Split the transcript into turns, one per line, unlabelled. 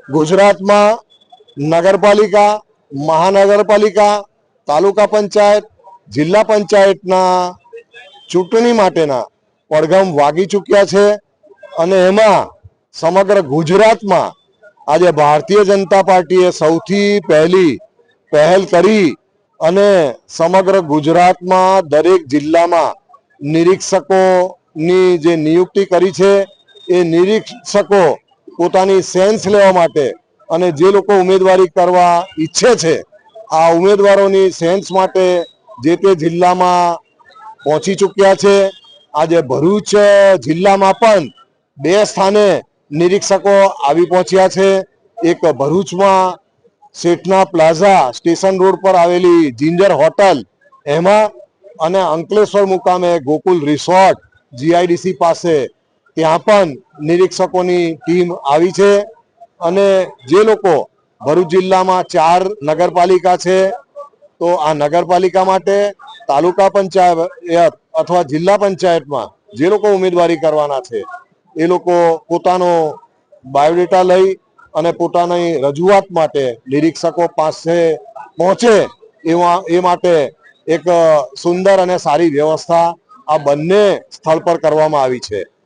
ગુજરાતમાં નગરપાલિકા, મહાનગરપાલિકા, તાલુકા પંચાયત, જિલ્લા પંચાયતના ચૂંટણી માટેના પડઘમ વાગી ચૂક્યા છે અને એમાં સમગ્ર ગુજરાતમાં આજે ભારતીય જનતા પાર્ટીએ સૌથી પહેલ કરી અને સમગ્ર ગુજરાતમાં દરેક જિલ્લામાં નિરીક્ષકોની જે નિયુક્તિ કરી છે એ નિરીક્ષકો પોતાની સેન્સ લેવા માટે અને જે લોકો ઉમેદવારી કરવા ઈચ્છે છે આ ઉમેદવારોની સેન્સ માટે જે તે જિલ્લામાં પહોંચી ચૂક્યા છે। આજે ભરૂચ જિલ્લામાં પણ 2 સ્થાને નિરીક્ષકો આવી પહોંચ્યા છે। એક ભરૂચમાં શેઠના પ્લાઝા સ્ટેશન રોડ પર આવેલી જિંજર હોટલ એમાં અને અંકલેશ્વર મુકામે ગોકુલ રિસોર્ટ જીઆઈડીસી પાસે ત્યાં પણ નિરીક્ષકોની ટીમ આવી છે અને જે લોકો ભરૂચ જિલ્લામાં 4 નગરપાલિકા છે તો આ નગરપાલિકા માટે તાલુકા પંચાયત અથવા જિલ્લા પંચાયતમાં જે લોકો ઉમેદવારી કરવાના છે એ લોકો પોતાનો બાયોડેટા લઈ અને પોતાની રજૂઆત માટે નિરીક્ષકો પાસે પહોંચે એ માટે એક સુંદર અને સારી વ્યવસ્થા આ બંને સ્થળ પર કરવામાં આવી છે।